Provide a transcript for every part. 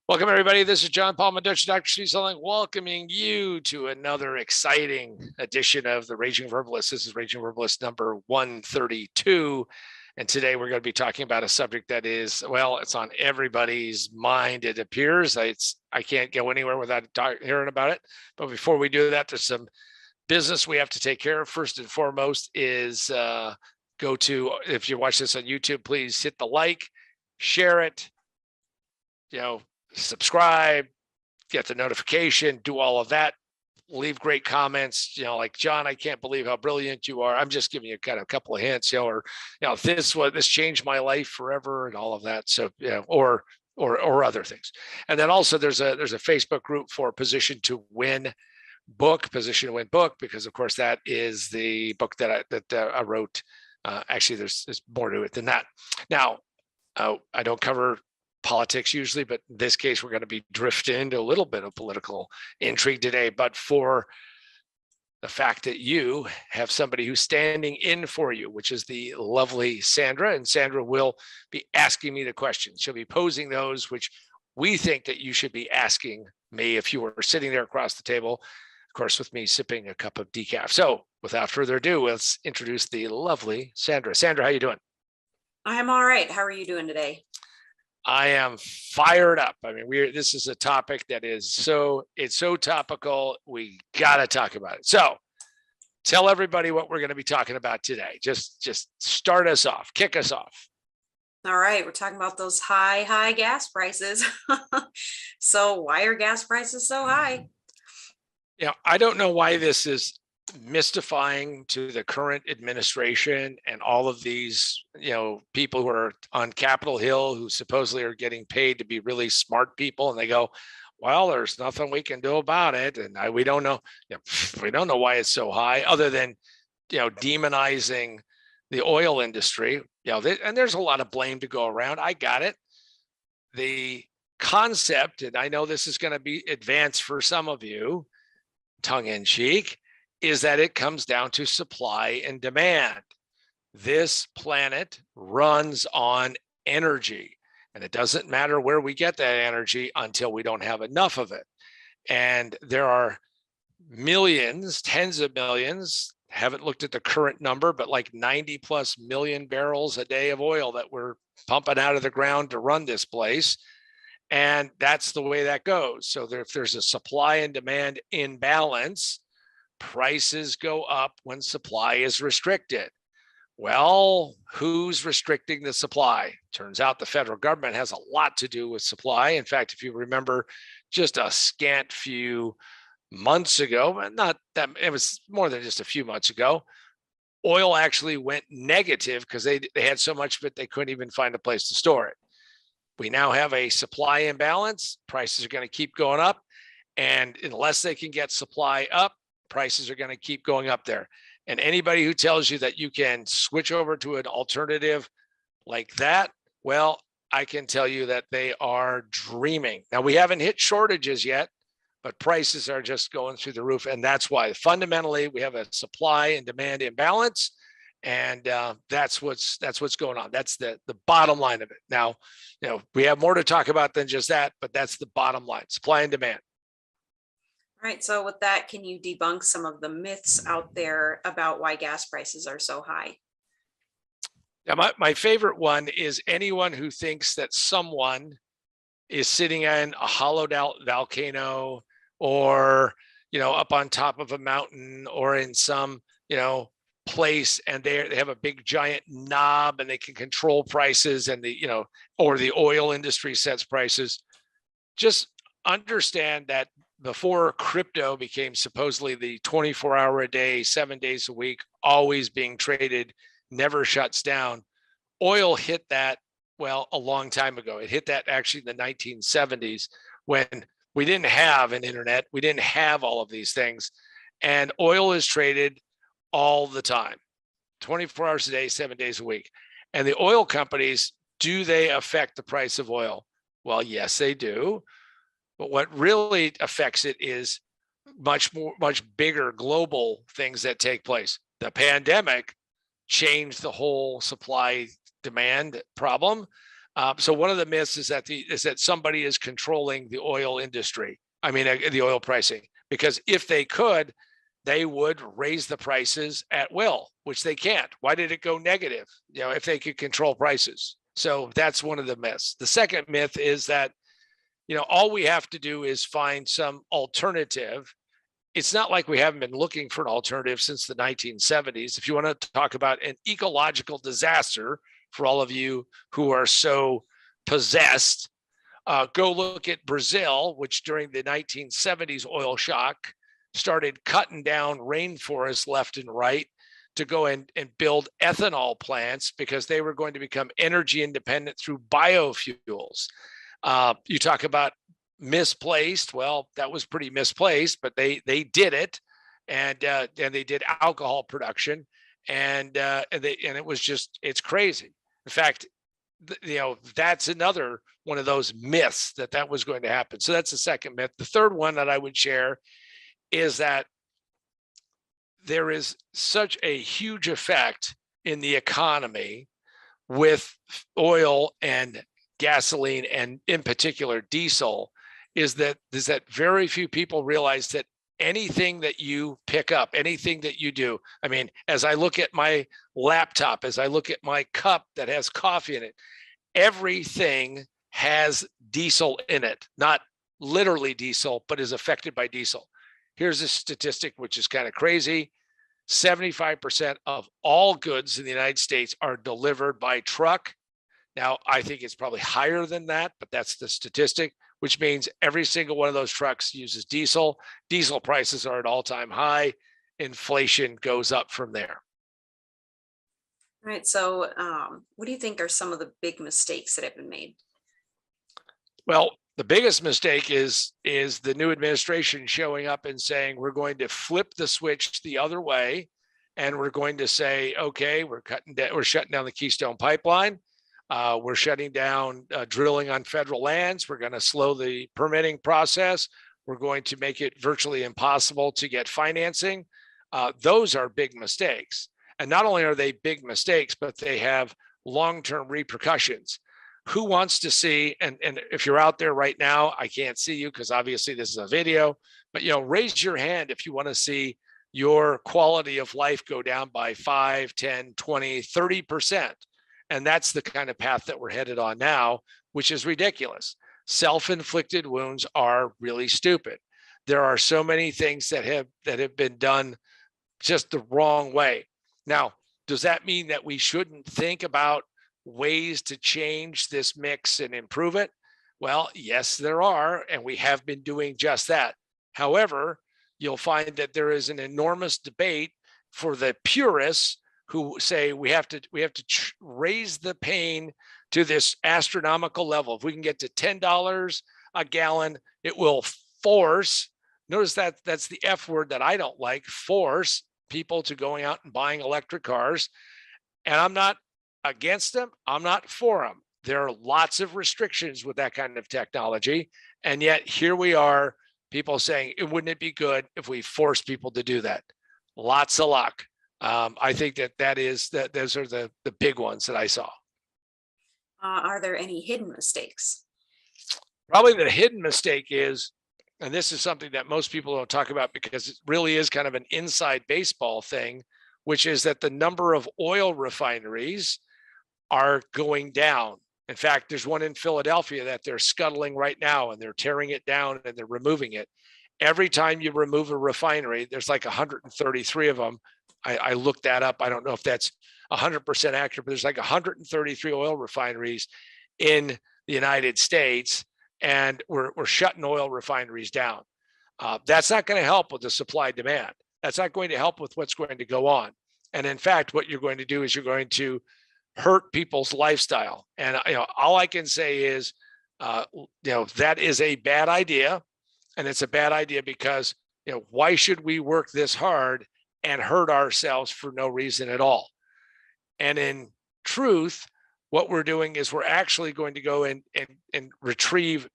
Welcome, everybody. This is John Paul Dr. Selling, welcoming you to another exciting edition of the Raging Verbalist. This is Raging Verbalist number 132. And today we're going to be talking about a subject that is, well, it's on everybody's mind, it appears. I can't go anywhere without hearing about it. But before we do that, there's some business we have to take care of. First and foremost is go to, if you watch this on YouTube, please hit the like, share it, subscribe, get the notification, do all of that, leave great comments, like, John, I can't believe how brilliant you are. I'm just giving you kind of a couple of hints, or, this changed my life forever and all of that. So, or other things. And then also there's a Facebook group for Position to Win book, because of course that is the book that I wrote. Actually, there's more to it than that. Now, I don't cover politics usually, but in this case, we're going to be drifting into a little bit of political intrigue today. But for the fact that you have somebody who's standing in for you, which is the lovely Sandra, and Sandra will be asking me the questions. She'll be posing those, which we think that you should be asking me if you were sitting there across the table, of course, with me sipping a cup of decaf. So without further ado, let's introduce the lovely Sandra. Sandra, how you doing? I'm all right. How are you doing today? I am fired up. I mean, this is a topic that is so topical. We got to talk about it. So tell everybody what we're going to be talking about today. Just start us off, kick us off. All right. We're talking about those high gas prices. So why are gas prices so high? I don't know why this is mystifying to the current administration and all of these, people who are on Capitol Hill who supposedly are getting paid to be really smart people. And they go, well, there's nothing we can do about it. And we don't know, we don't know why it's so high, other than, demonizing the oil industry, and there's a lot of blame to go around. I got it. The concept, and I know this is going to be advanced for some of you, tongue in cheek, is that it comes down to supply and demand. This planet runs on energy, and it doesn't matter where we get that energy until we don't have enough of it. And there are millions, tens of millions, haven't looked at the current number, but like 90 plus million barrels a day of oil that we're pumping out of the ground to run this place. And that's the way that goes. So if there's a supply and demand imbalance, prices go up when supply is restricted. Well, who's restricting the supply? Turns out the federal government has a lot to do with supply. In fact, if you remember, just a scant few months ago, not that, it was more than just a few months ago, oil actually went negative because they had so much of it they couldn't even find a place to store it. We now have a supply imbalance. Prices are going to keep going up. And unless they can get supply up, prices are going to keep going up there. And anybody who tells you that you can switch over to an alternative like that, well, I can tell you that they are dreaming. Now, we haven't hit shortages yet, but prices are just going through the roof. And that's why fundamentally we have a supply and demand imbalance. And that's what's going on. That's the bottom line of it. Now, we have more to talk about than just that, but that's the bottom line: supply and demand. All right. So with that, can you debunk some of the myths out there about why gas prices are so high? Now, my favorite one is anyone who thinks that someone is sitting in a hollowed out volcano, or, up on top of a mountain, or in some, place, and they have a big giant knob and they can control prices, and or the oil industry sets prices. Just understand that before crypto became supposedly the 24-hour a day, 7 days a week, always being traded, never shuts down, oil hit that, well, a long time ago. It hit that actually in the 1970s, when we didn't have an internet. We didn't have all of these things. And oil is traded all the time, 24 hours a day, 7 days a week. And the oil companies, do they affect the price of oil? Well, yes, they do. But what really affects it is much bigger global things that take place. The pandemic changed the whole supply demand problem, So one of the myths is that somebody is controlling the oil industry. I mean, the oil pricing, because if they could, they would raise the prices at will, which they can't. Why did it go negative? If they could control prices. So that's one of the myths. The second myth is that, all we have to do is find some alternative. It's not like we haven't been looking for an alternative since the 1970s. If you want to talk about an ecological disaster, for all of you who are so possessed, go look at Brazil, which during the 1970s oil shock started cutting down rainforests left and right to go and build ethanol plants because they were going to become energy independent through biofuels. You talk about misplaced. Well, that was pretty misplaced, but they did it, and they did alcohol production, and it was just, it's crazy. In fact, that's another one of those myths that was going to happen. So that's the second myth. The third one that I would share is that there is such a huge effect in the economy with oil and gasoline, and in particular diesel, is that very few people realize that anything that you pick up, anything that you do, I mean, as I look at my laptop, as I look at my cup that has coffee in it, everything has diesel in it, not literally diesel, but is affected by diesel. Here's a statistic, which is kind of crazy. 75% of all goods in the United States are delivered by truck. Now, I think it's probably higher than that, but that's the statistic, which means every single one of those trucks uses diesel. Diesel prices are at all-time high. Inflation goes up from there. All right. So what do you think are some of the big mistakes that have been made? Well, the biggest mistake is the new administration showing up and saying, we're going to flip the switch the other way. And we're going to say, okay, we're shutting down the Keystone Pipeline. We're shutting down drilling on federal lands. We're going to slow the permitting process. We're going to make it virtually impossible to get financing. Those are big mistakes. And not only are they big mistakes, but they have long-term repercussions. Who wants to see, and if you're out there right now, I can't see you because obviously this is a video, but raise your hand if you want to see your quality of life go down by 5, 10, 20, 30%. And that's the kind of path that we're headed on now, which is ridiculous. Self-inflicted wounds are really stupid. There are so many things that have been done just the wrong way. Now, does that mean that we shouldn't think about ways to change this mix and improve it? Well, yes, there are, and we have been doing just that. However, you'll find that there is an enormous debate for the purists who say we have to raise the pain to this astronomical level. If we can get to $10 a gallon, it will force, notice that that's the F word that I don't like, force people to going out and buying electric cars. And I'm not against them. I'm not for them. There are lots of restrictions with that kind of technology. And yet here we are, people saying, wouldn't it be good if we force people to do that? Lots of luck. I think those are the big ones that I saw. Are there any hidden mistakes? Probably the hidden mistake is, and this is something that most people don't talk about because it really is kind of an inside baseball thing, which is that the number of oil refineries are going down. In fact, there's one in Philadelphia that they're scuttling right now, and they're tearing it down and they're removing it. Every time you remove a refinery, there's like 133 of them. I looked that up. I don't know if that's 100% accurate, but there's like 133 oil refineries in the United States, and we're shutting oil refineries down. That's not going to help with the supply demand. That's not going to help with what's going to go on. And in fact, what you're going to do is you're going to hurt people's lifestyle. And all I can say is, that is a bad idea, and it's a bad idea because why should we work this hard and hurt ourselves for no reason at all? And in truth, what we're doing is we're actually going to go and retrieve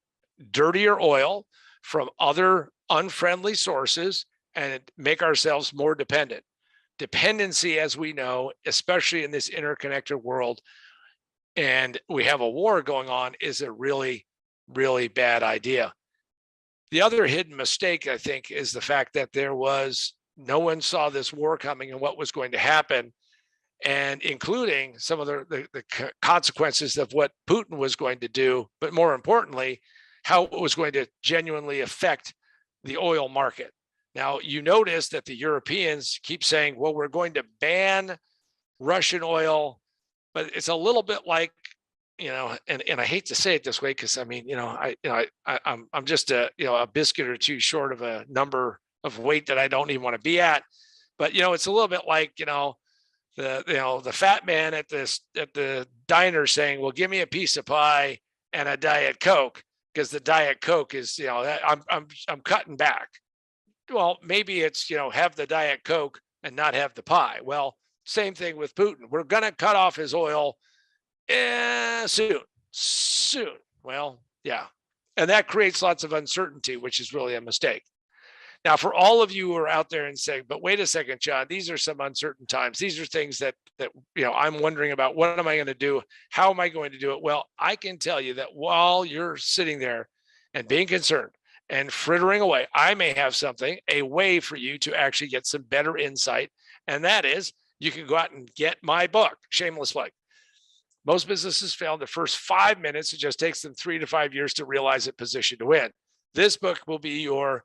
dirtier oil from other unfriendly sources and make ourselves more dependent. Dependency, as we know, especially in this interconnected world, and we have a war going on is a really, really bad idea. The other hidden mistake, I think, is the fact that no one saw this war coming and what was going to happen, and including some of the consequences of what Putin was going to do, but more importantly, how it was going to genuinely affect the oil market. Now, you notice that the Europeans keep saying, well, we're going to ban Russian oil, but it's a little bit like, and I hate to say it this way, because I mean, I'm just a biscuit or two short of a number of weight that I don't even want to be at. But it's a little bit like, the fat man at the diner saying, well, give me a piece of pie and a Diet Coke, because the Diet Coke is, I'm cutting back. Well, maybe it's, have the Diet Coke and not have the pie. Well, same thing with Putin. We're going to cut off his oil soon. Well, yeah. And that creates lots of uncertainty, which is really a mistake. Now, for all of you who are out there and saying, but wait a second, John, these are some uncertain times. These are things that I'm wondering about. What am I going to do? How am I going to do it? Well, I can tell you that while you're sitting there and being concerned and frittering away, I may have a way for you to actually get some better insight. And that is, you can go out and get my book, Shameless Plug. Most businesses fail in the first 5 minutes. It just takes them 3 to 5 years to realize it positioned to win. This book will be your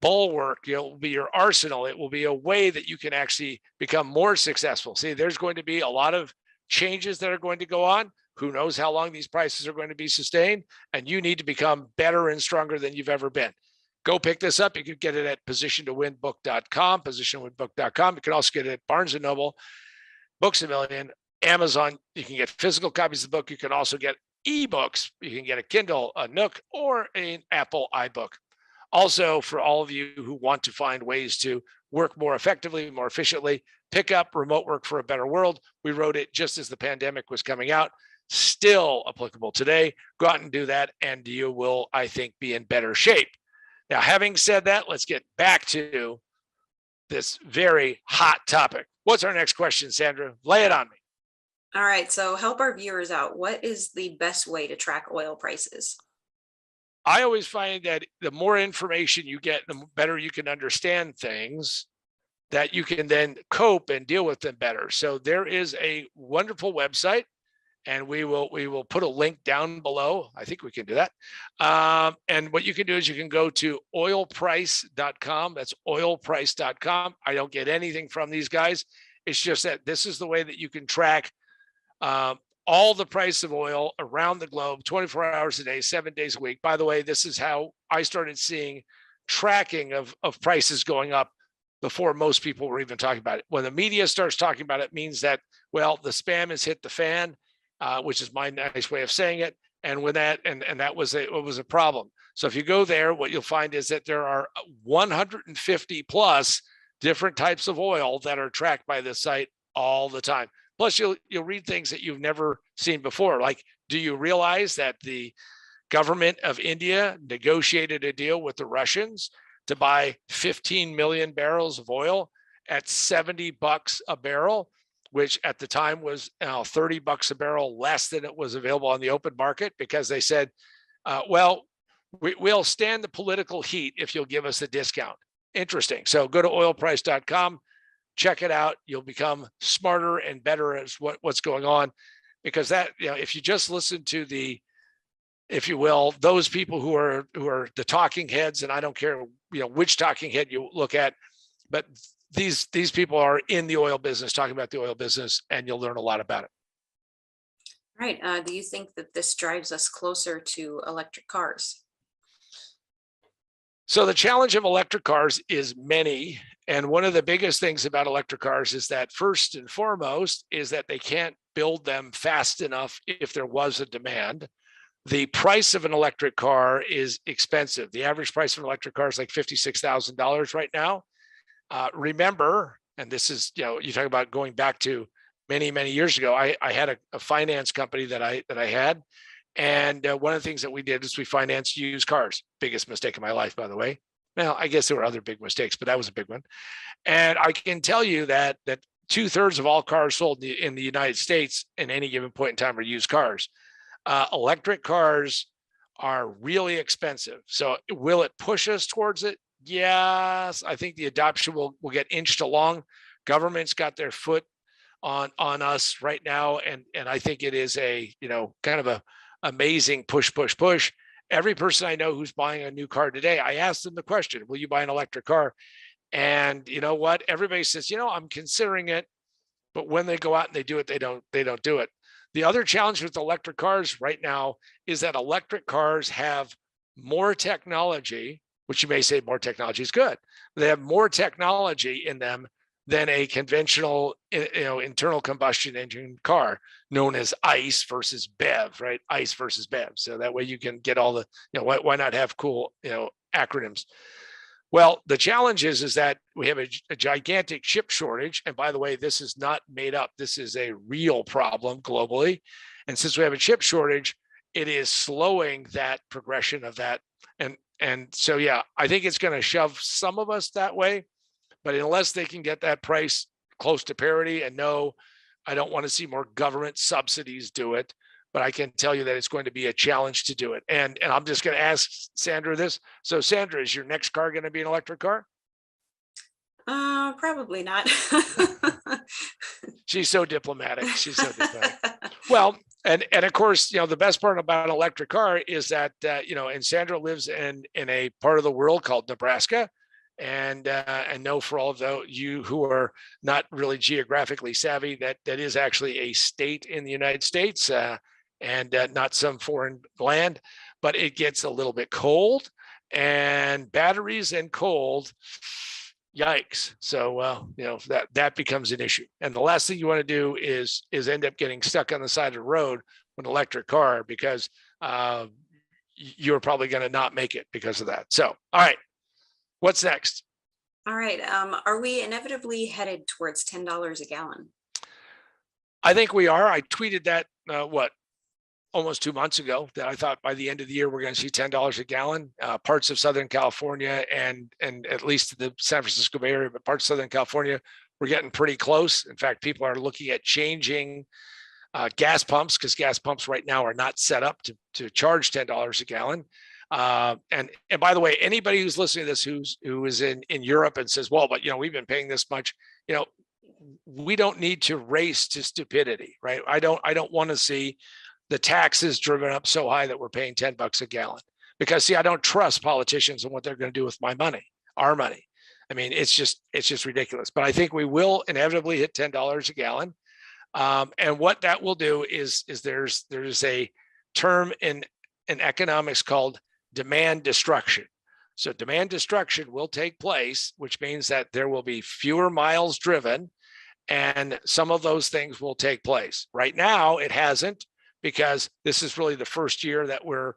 bulwark. It will be your arsenal. It will be a way that you can actually become more successful. See, there's going to be a lot of changes that are going to go on. Who knows how long these prices are going to be sustained? And you need to become better and stronger than you've ever been. Go pick this up. You can get it at positiontowinbook.com, positiontowinbook.com. You can also get it at Barnes & Noble, Books A Million, Amazon. You can get physical copies of the book. You can also get ebooks. You can get a Kindle, a Nook, or an Apple iBook. Also, for all of you who want to find ways to work more effectively, more efficiently, pick up Remote Work for a Better World. We wrote it just as the pandemic was coming out. Still applicable today. Go out and do that, and you will, I think, be in better shape. Now, having said that, let's get back to this very hot topic. What's our next question, Sandra? Lay it on me. All right, so help our viewers out. What is the best way to track oil prices? I always find that the more information you get, the better you can understand things, that you can then cope and deal with them better. So there is a wonderful website, and we will put a link down below. I think we can do that. And what you can do is you can go to oilprice.com. That's oilprice.com. I don't get anything from these guys. It's just that this is the way that you can track all the price of oil around the globe, 24 hours a day, 7 days a week. By the way, this is how I started seeing tracking of prices going up before most people were even talking about it. When the media starts talking about it, means that, well, the spam has hit the fan, which is my nice way of saying it. And when that, and that was a problem. So if you go there, what you'll find is that there are 150 plus different types of oil that are tracked by this site all the time. Plus, you'll read things that you've never seen before. Like, do you realize that the government of India negotiated a deal with the Russians to buy 15 million barrels of oil at $70 a barrel, which at the time was $30 a barrel less than it was available on the open market, because they said, well, we'll stand the political heat if you'll give us a discount. Interesting. So go to oilprice.com. Check it out. You'll become smarter and better as what's going on, because that, if you just listen to the, if you will, those people who are the talking heads, and I don't care, which talking head you look at, but these people are in the oil business, talking about the oil business, and you'll learn a lot about it. Right. Do you think that this drives us closer to electric cars? So the challenge of electric cars is many. And one of the biggest things about electric cars is that, first and foremost, is that they can't build them fast enough if there was a demand. The price of an electric car is expensive. The average price of an electric car is like $56,000 right now. Remember, and this is, you talk about going back to many, many years ago, I had a finance company that I had. And one of the things that we did is we financed used cars. Biggest mistake of my life, by the way. Well, I guess there were other big mistakes, but that was a big one. And I can tell you that 2/3 of all cars sold in the United States in any given point in time are used cars. Electric cars are really expensive. So will it push us towards it? Yes, I think the adoption will get inched along. Government's got their foot on us right now, and I think it is a kind of a amazing push. Every person I know who's buying a new car today, I asked them the question, will you buy an electric car? And you know what? Everybody says, I'm considering it, but when they go out and they do it, they don't do it. The other challenge with electric cars right now is that electric cars have more technology, which you may say more technology is good. They have more technology in them than a conventional, internal combustion engine car, known as ICE versus BEV, right? ICE versus BEV. So that way you can get all the, why not have cool, acronyms? Well, the challenge is that we have a gigantic chip shortage. And by the way, this is not made up. This is a real problem globally. And since we have a chip shortage, it is slowing that progression of that. And so, yeah, I think it's going to shove some of us that way. But unless they can get that price close to parity, and no, I don't want to see more government subsidies do it, but I can tell you that it's going to be a challenge to do it. And I'm just going to ask Sandra this. So Sandra, is your next car going to be an electric car? Probably not. She's so diplomatic. Well, and of course, the best part about an electric car is that, and Sandra lives in a part of the world called Nebraska. And know for all of you who are not really geographically savvy, that is actually a state in the United States, and not some foreign land, but it gets a little bit cold, and batteries and cold, yikes. So, that becomes an issue. And the last thing you want to do is end up getting stuck on the side of the road with an electric car, because you're probably going to not make it because of that. So, all right. What's next? All right. Are we inevitably headed towards $10 a gallon? I think we are. I tweeted that, almost 2 months ago, that I thought by the end of the year, we're going to see $10 a gallon. Parts of Southern California and at least the San Francisco Bay Area, but parts of Southern California, we're getting pretty close. In fact, people are looking at changing gas pumps, because gas pumps right now are not set up to charge $10 a gallon. And by the way, anybody who's listening to this who is in Europe and says, well, but we've been paying this much, we don't need to race to stupidity, right? I don't want to see the taxes driven up so high that we're paying $10 a gallon, because see, I don't trust politicians and what they're going to do with my money, our money. I mean, it's just ridiculous. But I think we will inevitably hit $10 a gallon. And what that will do is there's a term in economics called demand destruction. So demand destruction will take place, which means that there will be fewer miles driven, and some of those things will take place. Right now, it hasn't, because this is really the first year that we're,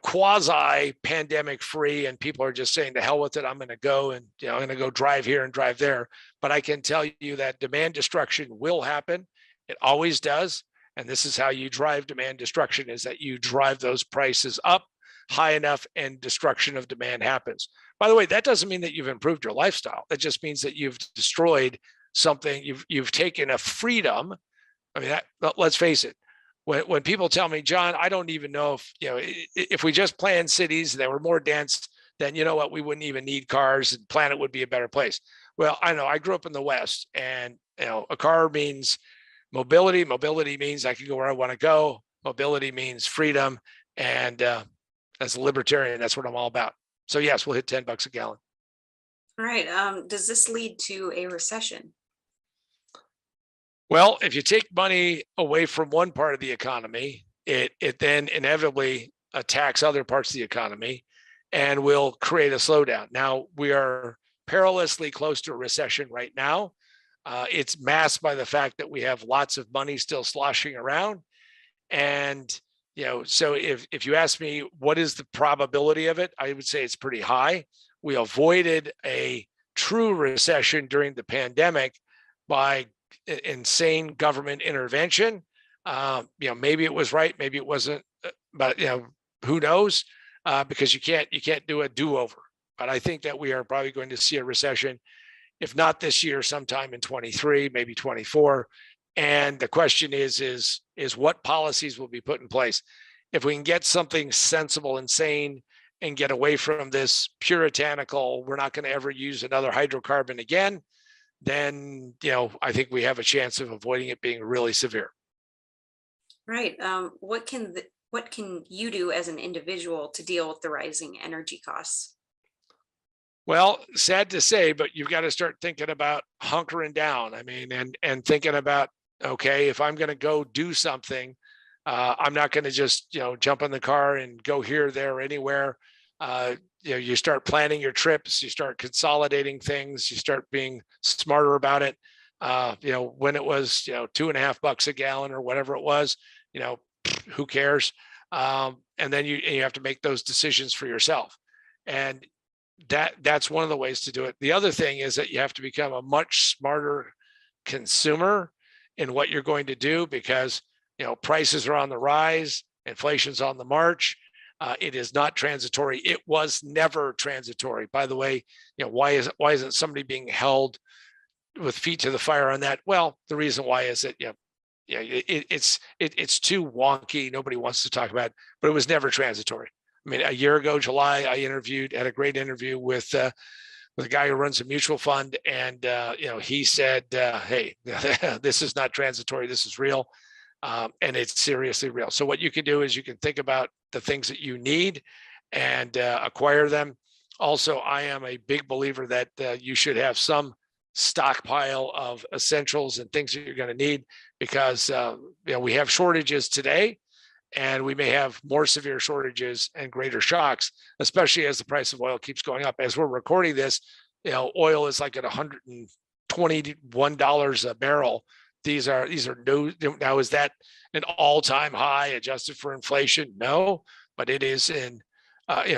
quasi pandemic free, and people are just saying, to hell with it, I'm going to go and, I'm going to go drive here and drive there. But I can tell you that demand destruction will happen. It always does. And this is how you drive demand destruction, is that you drive those prices up high enough and destruction of demand happens. By the way, that doesn't mean that you've improved your lifestyle. That just means that you've destroyed something. You've taken a freedom. I mean, let's face it. When people tell me, John, I don't even know if we just planned cities that were more dense, then you know what, we wouldn't even need cars, and planet would be a better place. Well, I know I grew up in the West, and a car means mobility. Mobility means I can go where I want to go. Mobility means freedom. And as a libertarian, that's what I'm all about. So yes, we'll hit $10 a gallon. All right. Does this lead to a recession? Well, if you take money away from one part of the economy, it then inevitably attacks other parts of the economy and will create a slowdown. Now, we are perilously close to a recession right now. It's masked by the fact that we have lots of money still sloshing around. And, so if you ask me, what is the probability of it? I would say it's pretty high. We avoided a true recession during the pandemic by insane government intervention. Maybe it was right, maybe it wasn't, but who knows? Because you can't do a do-over. But I think that we are probably going to see a recession. if not this year, sometime in 23, maybe 24. And the question is what policies will be put in place? If we can get something sensible and sane and get away from this puritanical, we're not going to ever use another hydrocarbon again, then, I think we have a chance of avoiding it being really severe. Right. What can you do as an individual to deal with the rising energy costs? Well, sad to say, but you've got to start thinking about hunkering down. I mean, and thinking about, okay, if I'm going to go do something, I'm not going to just, jump in the car and go here, there, anywhere. You start planning your trips, you start consolidating things, you start being smarter about it. When it was, $2.50 a gallon or whatever it was, who cares? And then you have to make those decisions for yourself. And that's one of the ways to do it. The other thing is that you have to become a much smarter consumer in what you're going to do, because prices are on the rise, inflation's on the march. It is not transitory. It was never transitory. By the way, why isn't somebody being held with feet to the fire on that? Well, the reason why is that it's too wonky. Nobody wants to talk about it, but it was never transitory. I mean, a year ago, July, I had a great interview with a guy who runs a mutual fund, and he said, "Hey, this is not transitory. This is real, and it's seriously real." So what you can do is you can think about the things that you need and acquire them. Also, I am a big believer that you should have some stockpile of essentials and things that you're going to need, because we have shortages today. And we may have more severe shortages and greater shocks, especially as the price of oil keeps going up. As we're recording this, oil is like at $121 a barrel. These are new. Now, is that an all-time high adjusted for inflation? No, but it is in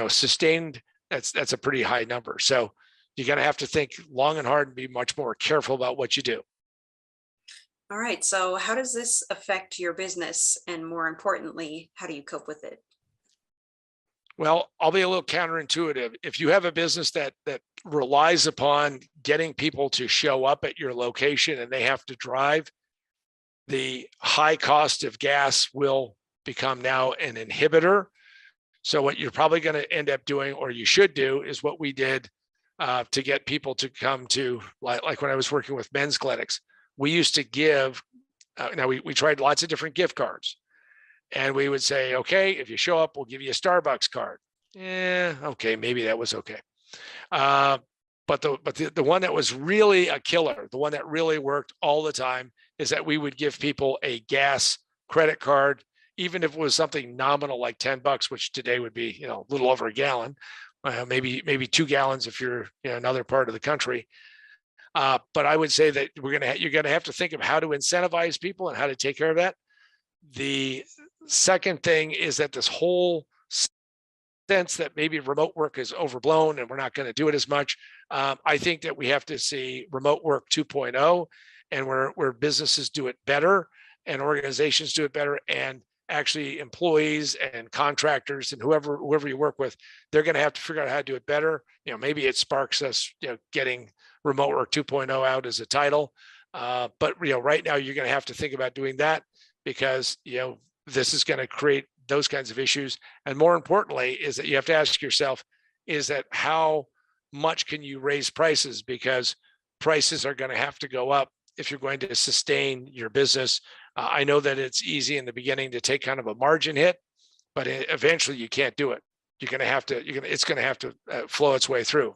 sustained. That's a pretty high number. So you're going to have to think long and hard and be much more careful about what you do. All right. So how does this affect your business? And more importantly, how do you cope with it? Well, I'll be a little counterintuitive. If you have a business that relies upon getting people to show up at your location and they have to drive, the high cost of gas will become now an inhibitor. So what you're probably going to end up doing, or you should do, is what we did to get people to come to, like when I was working with men's clinics. We used to give, now we tried lots of different gift cards, and we would say, okay, if you show up, we'll give you a Starbucks card. Yeah, okay, maybe that was okay. But the one that was really a killer, the one that really worked all the time, is that we would give people a gas credit card, even if it was something nominal like $10, which today would be a little over a gallon, maybe 2 gallons if you're another part of the country. But I would say that you're gonna have to think of how to incentivize people and how to take care of that. The second thing is that this whole sense that maybe remote work is overblown and we're not going to do it as much. I think that we have to see remote work 2.0, and where businesses do it better and organizations do it better, and actually employees and contractors and whoever you work with, they're going to have to figure out how to do it better. Maybe it sparks us, getting remote work 2.0 out as a title. But right now you're going to have to think about doing that, because this is going to create those kinds of issues. And more importantly is that you have to ask yourself, is that how much can you raise prices? Because prices are going to have to go up if you're going to sustain your business. I know that it's easy in the beginning to take kind of a margin hit, but eventually you can't do it. It's going to have to flow its way through.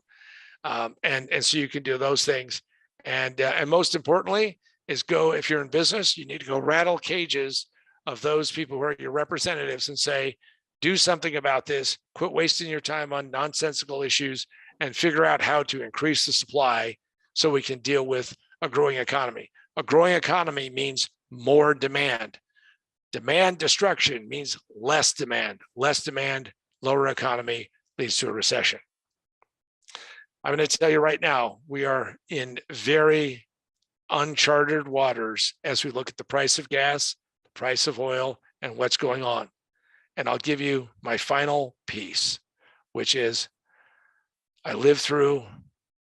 And so you can do those things. And most importantly is if you're in business, you need to go rattle cages of those people who are your representatives and say, do something about this, quit wasting your time on nonsensical issues, and figure out how to increase the supply so we can deal with a growing economy. A growing economy means more demand. Demand destruction means less demand. Less demand, lower economy, leads to a recession. I'm going to tell you right now, we are in very uncharted waters as we look at the price of gas, the price of oil, and what's going on. And I'll give you my final piece, which is I lived through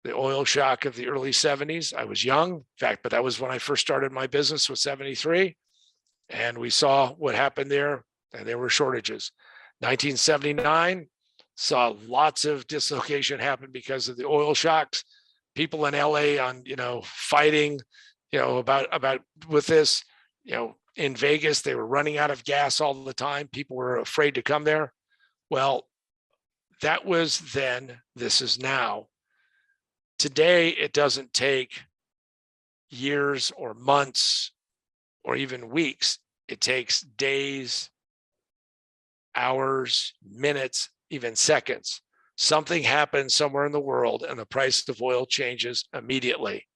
the oil shock of the early 70s. I was young, in fact, but that was when I first started my business with 73. And we saw what happened there, and there were shortages. 1979 saw lots of dislocation happen because of the oil shocks. People in LA on, fighting, about with this, in Vegas, they were running out of gas all the time. People were afraid to come there. Well, that was then, this is now. Today, it doesn't take years or months or even weeks. It takes days, hours, minutes, even seconds. Something happens somewhere in the world and the price of oil changes immediately.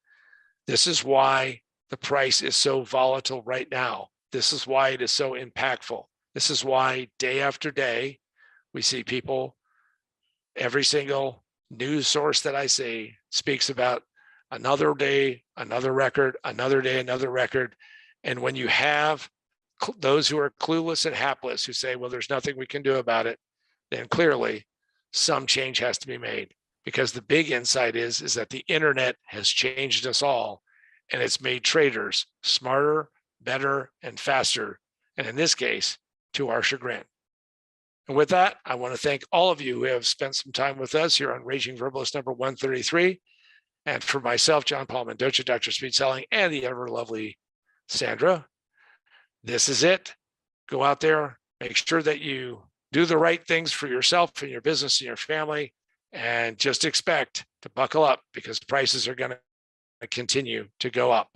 This is why the price is so volatile right now. This is why it is so impactful. This is why day after day, we see people, every single news source that I see speaks about another day, another record, another day, another record. And when you have those who are clueless and hapless who say, well, there's nothing we can do about it, then clearly some change has to be made, because the big insight is that the internet has changed us all, and it's made traders smarter, better, and faster. And in this case, to our chagrin. And with that, I want to thank all of you who have spent some time with us here on Raging Verbalist number 133. And for myself, John Paul Mendoza, Dr. Speed Selling, and the ever lovely Sandra, this is it. Go out there, make sure that you do the right things for yourself and your business and your family, and just expect to buckle up, because prices are going to continue to go up.